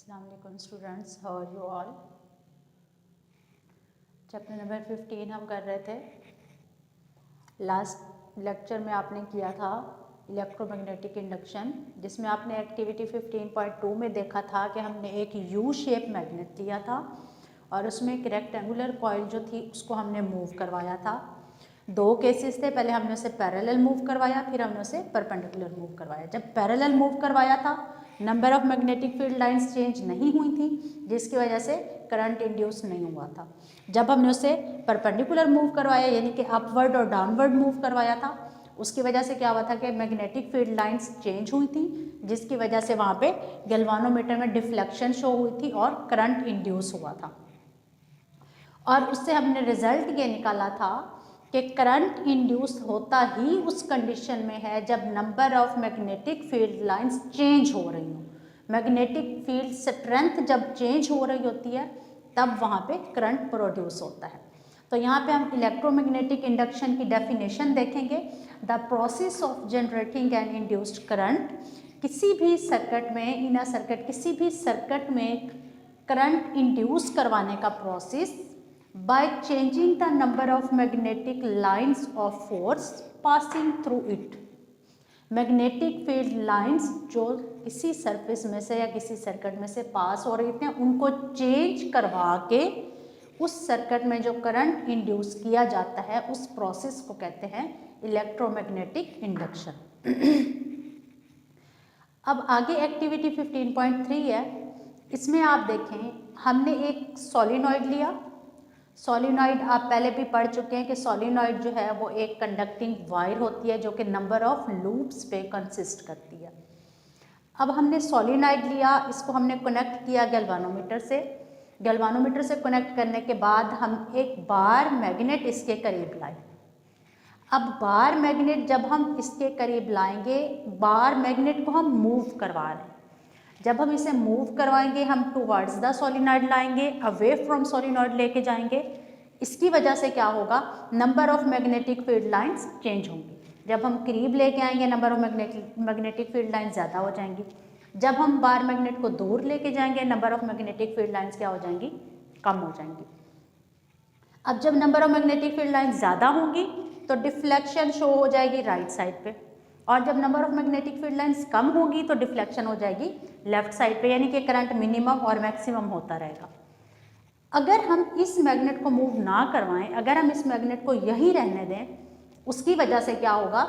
अस्सलाम वालेकुम students, how are you all. Chapter number 15 हम कर रहे थे। लास्ट लेक्चर में आपने किया था इलेक्ट्रोमैग्नेटिक इंडक्शन, जिसमें आपने एक्टिविटी 15.2 में देखा था कि हमने एक यू शेप मैग्नेट लिया था और उसमें एक रेक्टेंगुलर कॉइल जो थी उसको हमने मूव करवाया था। दो केसेस थे, पहले हमने उसे पैरेलल मूव करवाया, फिर हमने उसे परपेंडिकुलर मूव करवाया। जब पैरेलल मूव करवाया था number of magnetic field lines change नहीं हुई थी, जिसकी वजह से करंट इंड्यूस नहीं हुआ था। जब हमने उसे परपेंडिकुलर मूव करवाया यानी कि अपवर्ड और डाउनवर्ड मूव करवाया था, उसकी वजह से क्या हुआ था कि मैग्नेटिक फील्ड लाइंस चेंज हुई थी, जिसकी वजह से वहाँ पे गैल्वानोमीटर में डिफ्लेक्शन शो हुई थी और करंट इंड्यूस हुआ था। और उससे हमने रिजल्ट ये निकाला था कि करंट इंड्यूस होता ही उस कंडीशन में है जब number of magnetic field lines change हो रही हो। मैग्नेटिक फील्ड स्ट्रेंथ जब चेंज हो रही होती है तब वहाँ पे करंट प्रोड्यूस होता है। तो यहाँ पे हम इलेक्ट्रोमैग्नेटिक इंडक्शन की डेफिनेशन देखेंगे। The process of generating an induced current, किसी भी सर्किट में इन अ सर्किट किसी भी सर्किट में करंट इंड्यूस करवाने का process by changing the number of magnetic lines of force passing through it। Magnetic field lines जो किसी सरफेस में से या किसी सर्किट में से पास हो रही थी उनको चेंज करवा के उस सर्किट में जो करंट इंड्यूस किया जाता है उस प्रोसेस को कहते हैं इलेक्ट्रोमैग्नेटिक इंडक्शन। अब आगे एक्टिविटी 15.3 है। इसमें आप देखें हमने एक सोलिनॉइड लिया। सोलिनॉइड आप पहले भी पढ़ चुके हैं कि सोलिनॉइड जो है वो एक कंडक्टिंग वायर होती है जो कि नंबर ऑफ लूप्स पे कंसिस्ट करती है। अब हमने सोलिनॉइड लिया, इसको हमने कनेक्ट किया गैल्वानोमीटर से। गैल्वानोमीटर से कनेक्ट करने के बाद हम एक बार मैग्नेट इसके करीब लाए। अब बार मैग्नेट जब हम इसके करीब लाएंगे, बार मैग्नेट को हम मूव करवा रहे हैं। जब हम इसे मूव करवाएंगे हम टुवर्ड्स द सोलिनॉइड लाएंगे, अवे फ्रॉम सोलिनॉइड लेके जाएंगे। इसकी वजह से क्या होगा, number of magnetic field lines change होंगी। जब हम करीब लेके आएंगे number of magnetic field lines ज़्यादा हो जाएंगी। जब हम बार मैग्नेट को दूर लेके जाएंगे number of magnetic field lines क्या हो जाएंगी, कम हो जाएंगी। अब जब number of magnetic field lines ज़्यादा होंगी तो डिफ्लेक्शन शो हो जाएगी राइट साइड पे, और जब number of magnetic field lines कम होगी तो डिफ्लेक्शन हो जाएगी लेफ्ट साइड पे, यानी कि करंट मिनिमम और मैक्सिमम होता रहेगा। अगर हम इस मैग्नेट को मूव ना करवाएं, अगर हम इस मैग्नेट को यहीं रहने दें, उसकी वजह से क्या होगा,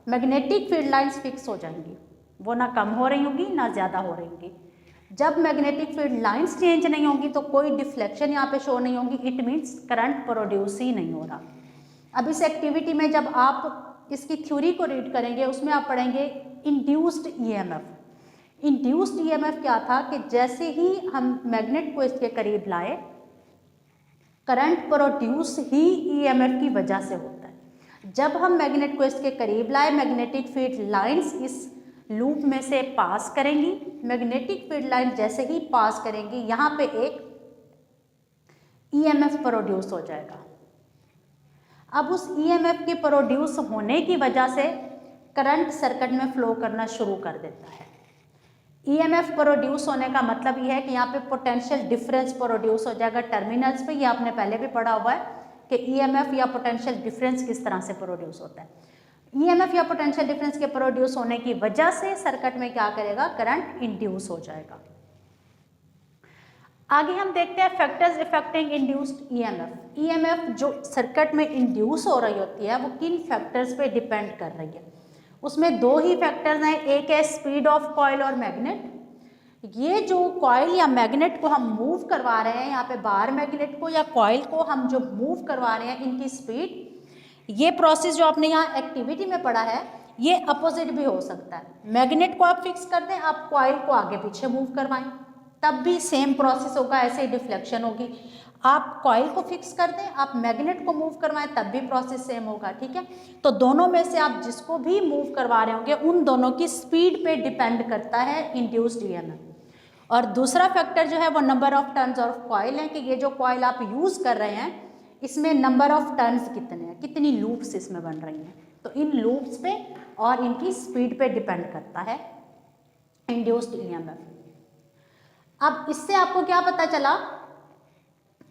मैग्नेटिक फील्ड लाइंस फिक्स हो जाएंगी, वो ना कम हो रही होंगी ना ज़्यादा हो रही होंगी। जब मैग्नेटिक फील्ड लाइंस चेंज नहीं होंगी तो कोई डिफ्लेक्शन यहाँ पे शो नहीं होगी, इट मीन्स करंट प्रोड्यूस ही नहीं हो रहा। अब इस एक्टिविटी में जब आप इसकी थ्योरी को रीड करेंगे उसमें आप पढ़ेंगे इंड्यूस्ड ईएमएफ। इंड्यूस्ड ईएमएफ क्या था कि जैसे ही हम मैग्नेट को इसके करीब लाए करंट प्रोड्यूस ही ईएमएफ की वजह से होता है। जब हम मैग्नेट को इसके करीब लाए मैग्नेटिक फील्ड लाइंस इस लूप में से पास करेंगी। मैग्नेटिक फील्ड लाइन जैसे ही पास करेंगी यहाँ पे एक ईएमएफ प्रोड्यूस हो जाएगा। अब उस ईएमएफ के प्रोड्यूस होने की वजह से करंट सर्किट में फ्लो करना शुरू कर देता है। ईएमएफ प्रोड्यूस होने का मतलब ये है कि यहाँ पे पोटेंशियल डिफरेंस प्रोड्यूस हो जाएगा टर्मिनल्स पे। ये आपने पहले भी पढ़ा हुआ है कि ईएमएफ या पोटेंशियल डिफरेंस किस तरह से प्रोड्यूस होता है। ईएमएफ या पोटेंशियल डिफरेंस के प्रोड्यूस होने की वजह से सर्किट में क्या करेगा, करंट इंड्यूस हो जाएगा। आगे हम देखते हैं factors affecting induced EMF. EMF जो सर्किट में इंड्यूस हो रही होती है वो किन फैक्टर्स पे डिपेंड कर रही है। उसमें दो ही फैक्टर्स हैं, एक है स्पीड ऑफ कॉइल और मैग्नेट। ये जो कॉइल या मैग्नेट को हम मूव करवा रहे हैं, यहाँ पे बार मैग्नेट को या कॉइल को हम जो मूव करवा रहे हैं, इनकी स्पीड, ये प्रोसेस जो आपने यहाँ एक्टिविटी में पढ़ा है ये अपोजिट भी हो सकता है। मैग्नेट को आप फिक्स कर दें, आप कॉइल को आगे पीछे मूव करवाएं तब भी सेम प्रोसेस होगा, ऐसे ही डिफ्लेक्शन होगी। आप कॉइल को फिक्स कर दें, आप मैग्नेट को मूव करवाएं तब भी प्रोसेस सेम होगा। ठीक है, तो दोनों में से आप जिसको भी मूव करवा रहे होंगे उन दोनों की स्पीड पे डिपेंड करता है इंड्यूस्ड ईएमएफ। और दूसरा फैक्टर जो है वो number of turns of coil है कि ये जो कॉइल आप यूज कर रहे हैं इसमें नंबर ऑफ टर्न्स कितने हैं, कितनी लूप्स इसमें बन रही हैं, तो इन लूप्स पे और इनकी स्पीड पे डिपेंड करता है इंड्यूस्ड ईएमएफ। अब इससे आपको क्या पता चला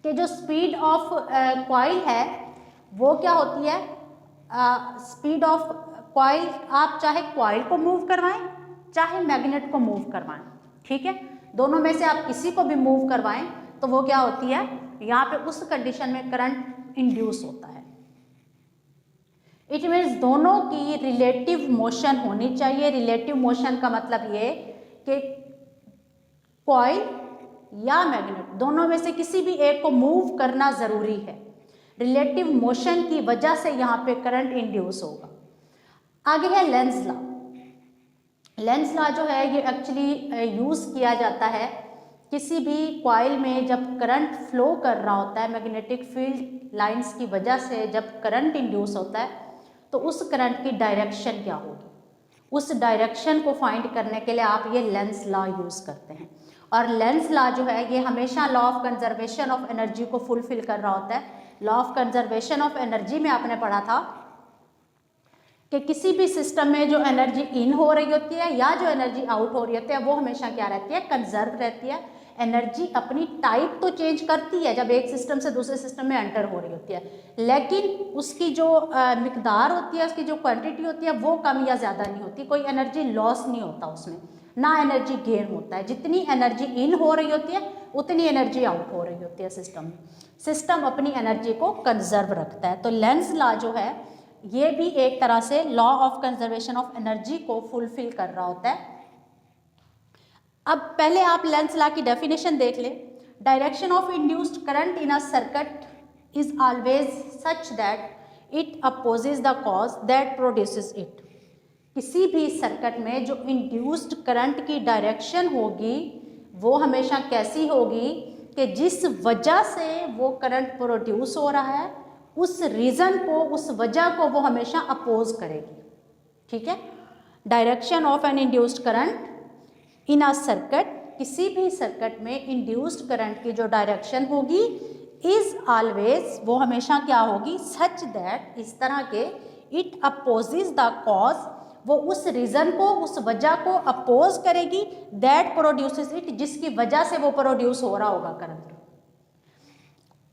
कि जो स्पीड ऑफ कॉइल है वो क्या होती है, स्पीड ऑफ कॉइल, आप चाहे कॉइल को मूव करवाएं चाहे मैग्नेट को मूव करवाएं, ठीक है, दोनों में से आप किसी को भी मूव करवाएं तो वो क्या होती है, यहाँ पे उस कंडीशन में करंट इंड्यूस होता है। इट मीन्स दोनों की रिलेटिव मोशन होनी चाहिए। रिलेटिव मोशन का मतलब ये कि कॉइल या मैग्नेट दोनों में से किसी भी एक को मूव करना जरूरी है। रिलेटिव मोशन की वजह से यहाँ पे करंट इंड्यूस होगा। आगे है लेंज लॉ। लेंज लॉ जो है ये एक्चुअली यूज किया जाता है किसी भी कॉइल में जब करंट फ्लो कर रहा होता है, मैग्नेटिक फील्ड लाइंस की वजह से जब करंट इंड्यूस होता है तो उस करंट की डायरेक्शन क्या होगी, उस डायरेक्शन को फाइंड करने के लिए आप ये लेंज लॉ यूज करते हैं। और लेंज लॉ जो है ये हमेशा law of conservation of energy को फुलफिल कर रहा होता है। Law of conservation of energy में आपने पढ़ा था कि किसी भी सिस्टम में जो एनर्जी इन हो रही होती है या जो एनर्जी आउट हो रही होती है वो हमेशा क्या रहती है, कंजर्व रहती है। एनर्जी अपनी टाइप तो चेंज करती है जब एक सिस्टम से दूसरे सिस्टम में एंटर हो रही होती है, लेकिन उसकी जो मिकदार होती है, उसकी जो क्वांटिटी होती है वो कम या ज़्यादा नहीं होती, कोई एनर्जी लॉस नहीं होता उसमें, ना एनर्जी गेन होता है। जितनी एनर्जी इन हो रही होती है उतनी एनर्जी आउट हो रही होती है सिस्टम में। सिस्टम अपनी एनर्जी को कंजर्व रखता है। तो लेंज लॉ जो है ये भी एक तरह से law of conservation of energy को फुलफिल कर रहा होता है। अब पहले आप लेंज लॉ की डेफिनेशन देख ले। Direction of induced current in a circuit is always such that it opposes the cause that produces it. किसी भी सर्किट में जो इंड्यूस्ड करंट की डायरेक्शन होगी वो हमेशा कैसी होगी कि जिस वजह से वो करंट प्रोड्यूस हो रहा है उस रीजन को, उस वजह को वो हमेशा अपोज करेगी, ठीक है। Direction of an induced current in a circuit, किसी भी सर्किट में इंड्यूस्ड करंट की जो डायरेक्शन होगी इज ऑलवेज, वो हमेशा क्या होगी, सच दैट, इस तरह के, इट अपोजेस द कॉज, वो उस रीजन को, उस वजह को अपोज करेगी, दैट प्रोड्यूसेस इट, जिसकी वजह से वो प्रोड्यूस हो रहा होगा करंट।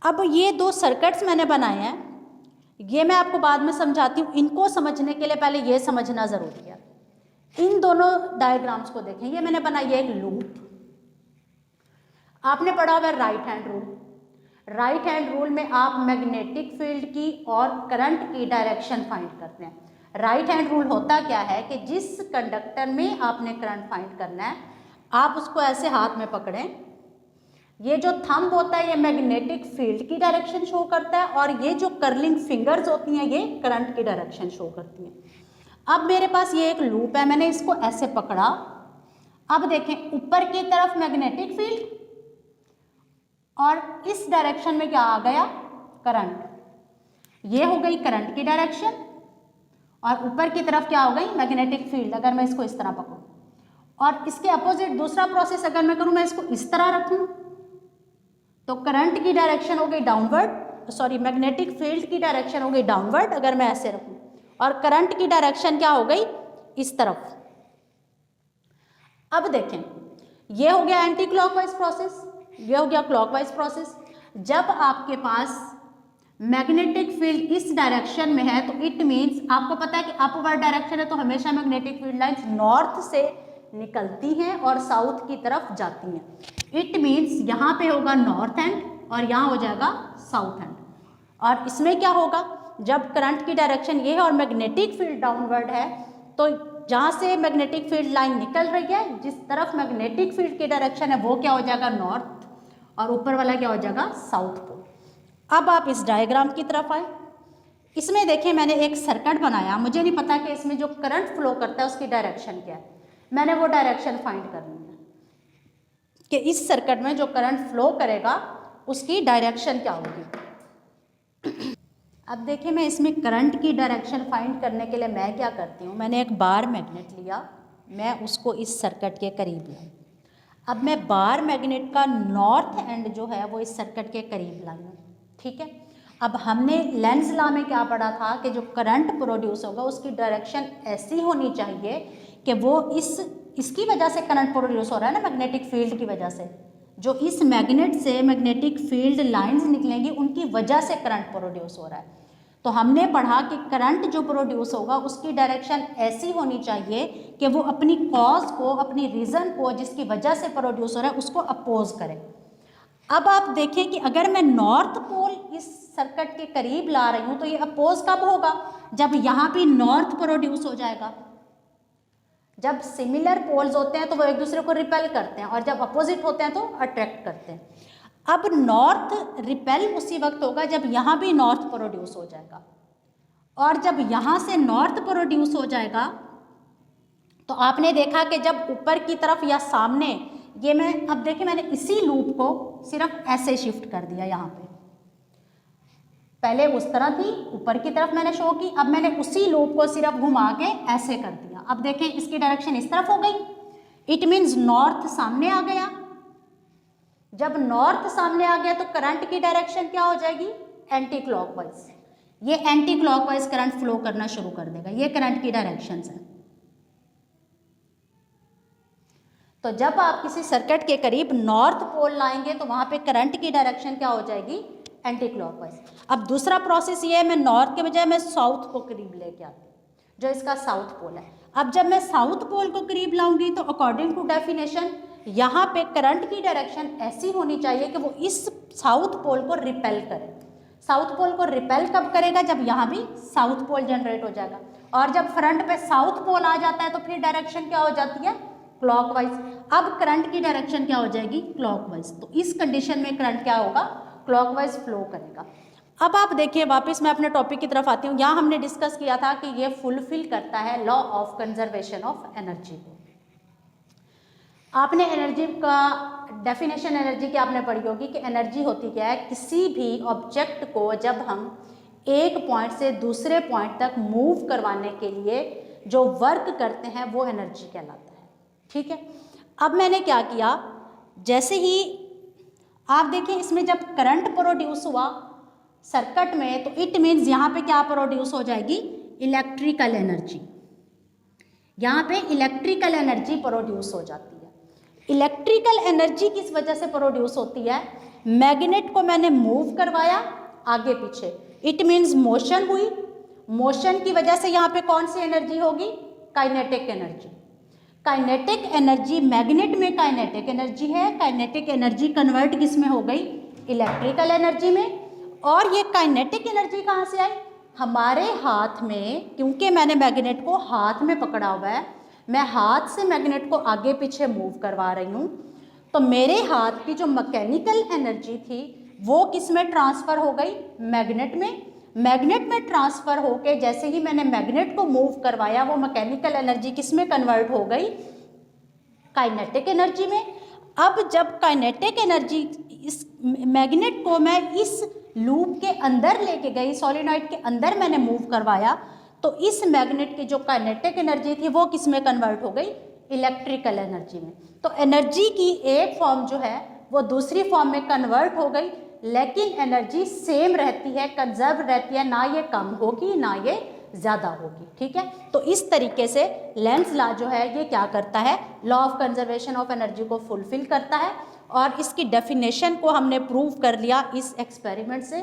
अब ये दो सर्किट्स मैंने बनाए हैं, ये मैं आपको बाद में समझाती हूँ। इनको समझने के लिए पहले ये समझना जरूरी है। इन दोनों डायग्राम्स को देखें, ये मैंने बनाई है एक लूप। आपने पढ़ा हुआ है right hand rule. Right hand rule में आप मैग्नेटिक फील्ड की और करंट की डायरेक्शन फाइंड करते हैं। राइट हैंड रूल होता क्या है कि जिस कंडक्टर में आपने करंट फाइंड करना है आप उसको ऐसे हाथ में पकड़ें, ये जो थंब होता है ये मैग्नेटिक फील्ड की डायरेक्शन शो करता है और ये जो कर्लिंग फिंगर्स होती हैं ये करंट की डायरेक्शन शो करती हैं। अब मेरे पास ये एक लूप है, मैंने इसको ऐसे पकड़ा। अब देखें ऊपर की तरफ मैग्नेटिक फील्ड और इस डायरेक्शन में क्या आ गया, करंट। ये हो गई करंट की डायरेक्शन और ऊपर की तरफ क्या हो गई, मैग्नेटिक फील्ड। अगर मैं इसको इस तरह पकड़ूं और इसके अपोजिट दूसरा प्रोसेस अगर मैं करूं, मैं इसको इस तरह रखूं तो करंट की डायरेक्शन हो गई डाउनवर्ड, सॉरी मैग्नेटिक फील्ड की डायरेक्शन हो गई डाउनवर्ड अगर मैं ऐसे रखूं, और करंट की डायरेक्शन क्या हो गई, इस तरफ। अब देखें ये हो गया एंटी क्लॉकवाइज प्रोसेस, ये हो गया क्लॉकवाइज प्रोसेस। जब आपके पास मैग्नेटिक फील्ड इस डायरेक्शन में है तो इट मीन्स, आपको पता है कि अपवर्ड डायरेक्शन है तो हमेशा मैग्नेटिक फील्ड लाइंस नॉर्थ से निकलती हैं और साउथ की तरफ जाती हैं। इट मीन्स यहाँ पे होगा नॉर्थ एंड और यहाँ हो जाएगा साउथ एंड। और इसमें क्या होगा, जब करंट की डायरेक्शन ये है और मैग्नेटिक फील्ड डाउनवर्ड है तो जहाँ से मैग्नेटिक फील्ड लाइन निकल रही है, जिस तरफ मैग्नेटिक फील्ड की डायरेक्शन है वो क्या हो जाएगा, नॉर्थ, और ऊपर वाला क्या हो जाएगा, साउथ पोल। अब आप इस डायग्राम की तरफ आए। इसमें देखें मैंने एक सर्किट बनाया, मुझे नहीं पता कि इसमें जो करंट फ्लो करता है उसकी डायरेक्शन क्या है। मैंने वो डायरेक्शन फाइंड करनी है कि इस सर्किट में जो करंट फ्लो करेगा उसकी डायरेक्शन क्या होगी। अब देखिए मैं इसमें करंट की डायरेक्शन फाइंड करने के लिए मैं क्या करती हूँ, मैंने एक बार मैग्नेट लिया, मैं उसको इस सर्किट के करीब लाई। अब मैं बार मैग्नेट का नॉर्थ एंड जो है वो इस सर्किट के करीब लाई हूँ, ठीक है। अब हमने लेंज लॉ में क्या पढ़ा था कि जो करंट प्रोड्यूस होगा उसकी डायरेक्शन ऐसी होनी चाहिए कि वो इस इसकी वजह से करंट प्रोड्यूस हो रहा है ना, मैग्नेटिक फील्ड की वजह से, जो इस मैग्नेट से मैग्नेटिक फील्ड लाइंस निकलेंगी उनकी वजह से करंट प्रोड्यूस हो रहा है। तो हमने पढ़ा कि करंट जो प्रोड्यूस होगा उसकी डायरेक्शन ऐसी होनी चाहिए कि वो अपनी कॉज को, अपनी रीज़न को जिसकी वजह से प्रोड्यूस हो रहा है उसको अपोज करे। अब आप देखें कि अगर मैं नॉर्थ पोल इस सर्किट के करीब ला रही हूँ तो ये अपोज कब होगा, जब यहाँ भी नॉर्थ प्रोड्यूस हो जाएगा। जब सिमिलर पोल्स होते हैं तो वो एक दूसरे को रिपेल करते हैं, और जब अपोजिट होते हैं तो अट्रैक्ट करते हैं। अब नॉर्थ रिपेल उसी वक्त होगा जब यहाँ भी नॉर्थ प्रोड्यूस हो जाएगा, और जब यहाँ से नॉर्थ प्रोड्यूस हो जाएगा तो आपने देखा कि जब ऊपर की तरफ या सामने, ये मैं अब देखिए मैंने इसी लूप को सिर्फ ऐसे शिफ्ट कर दिया, यहाँ पे पहले उस तरह थी ऊपर की तरफ मैंने शो की, अब मैंने उसी लूप को सिर्फ घुमा के ऐसे कर दिया। अब देखें इसकी डायरेक्शन इस तरफ हो गई, इट मीन्स नॉर्थ सामने आ गया। जब नॉर्थ सामने आ गया तो करंट की डायरेक्शन क्या हो जाएगी, एंटी क्लॉकवाइज। ये एंटी क्लॉकवाइज करंट फ्लो करना शुरू कर देगा, ये करंट की डायरेक्शंस है। तो जब आप किसी सर्किट के करीब नॉर्थ पोल लाएंगे तो वहां पे करंट की डायरेक्शन क्या हो जाएगी, एंटी क्लॉकवाइज। अब दूसरा प्रोसेस ये है, मैं नॉर्थ के बजाय मैं साउथ को करीब लेके आती हूँ, जो इसका साउथ पोल है। अब जब मैं साउथ पोल को करीब लाऊंगी तो अकॉर्डिंग टू डेफिनेशन यहाँ पे करंट की डायरेक्शन ऐसी होनी चाहिए कि वो इस साउथ पोल को रिपेल करे। साउथ पोल को रिपेल कब करेगा, जब यहाँ भी साउथ पोल जनरेट हो जाएगा, और जब फ्रंट पे साउथ पोल आ जाता है तो फिर डायरेक्शन क्या हो जाती है, क्लॉकवाइज। अब करंट की डायरेक्शन क्या हो जाएगी, क्लॉकवाइज। तो इस कंडीशन में करंट क्या होगा, क्लॉकवाइज फ्लो करेगा। अब आप देखिए वापस मैं अपने टॉपिक की तरफ आती हूँ। यहाँ हमने डिस्कस किया था कि ये फुलफिल करता है law of conservation of energy को। आपने एनर्जी का डेफिनेशन एनर्जी की आपने पढ़ी होगी कि एनर्जी होती क्या है, किसी भी ऑब्जेक्ट को जब हम एक पॉइंट से दूसरे पॉइंट तक मूव करवाने के लिए जो वर्क करते हैं वो एनर्जी कहलाता है। ठीक है, अब मैंने क्या किया, जैसे ही आप देखिए इसमें जब करंट प्रोड्यूस हुआ सर्किट में तो इट मीन्स यहाँ पे क्या प्रोड्यूस हो जाएगी, इलेक्ट्रिकल एनर्जी। यहाँ पे इलेक्ट्रिकल एनर्जी प्रोड्यूस हो जाती है। इलेक्ट्रिकल एनर्जी किस वजह से प्रोड्यूस होती है, मैग्नेट को मैंने मूव करवाया आगे पीछे, इट मीन्स मोशन हुई। मोशन की वजह से यहाँ पे कौन सी एनर्जी होगी, kinetic energy. Kinetic energy, magnet में काइनेटिक एनर्जी है, काइनेटिक एनर्जी कन्वर्ट किस में हो गई, इलेक्ट्रिकल एनर्जी में। और ये काइनेटिक एनर्जी कहाँ से आई, हमारे हाथ में, क्योंकि मैंने मैग्नेट को हाथ में पकड़ा हुआ है, मैं हाथ से मैग्नेट को आगे पीछे मूव करवा रही हूँ, तो मेरे हाथ की जो मैकेनिकल एनर्जी थी वो किस में ट्रांसफ़र हो गई, मैग्नेट में। मैग्नेट में ट्रांसफ़र होके जैसे ही मैंने मैग्नेट को मूव करवाया वो मैकेनिकल एनर्जी किस में कन्वर्ट हो गई, काइनेटिक एनर्जी में। अब जब काइनेटिक एनर्जी, इस मैग्नेट को मैं इस लूप के अंदर लेके गई, सॉलिनॉइड के अंदर मैंने मूव करवाया, तो इस मैग्नेट की जो काइनेटिक एनर्जी थी वो किस में कन्वर्ट हो गई, इलेक्ट्रिकल एनर्जी में। तो एनर्जी की एक फॉर्म जो है वो दूसरी फॉर्म में कन्वर्ट हो गई, लेकिन एनर्जी सेम रहती है, कंजर्व रहती है, ना ये कम होगी ना ये ज़्यादा होगी। ठीक है, तो इस तरीके से लेंस लॉ जो है ये क्या करता है, law of conservation of energy को फुलफिल करता है। और इसकी डेफिनेशन को हमने प्रूव कर लिया इस एक्सपेरिमेंट से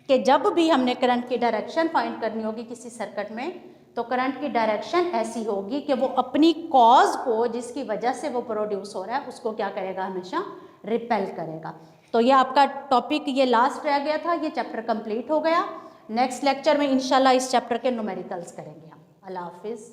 कि जब भी हमने करंट की डायरेक्शन फाइंड करनी होगी किसी सर्किट में तो करंट की डायरेक्शन ऐसी होगी कि वो अपनी कॉज को, जिसकी वजह से वो प्रोड्यूस हो रहा है, उसको क्या करेगा, हमेशा रिपेल करेगा। तो ये आपका टॉपिक ये लास्ट रह गया था, ये चैप्टर कंप्लीट हो गया। नेक्स्ट लेक्चर में इंशाल्लाह इस चैप्टर के न्यूमेरिकल्स करेंगे हम। अल्लाह हाफिज़।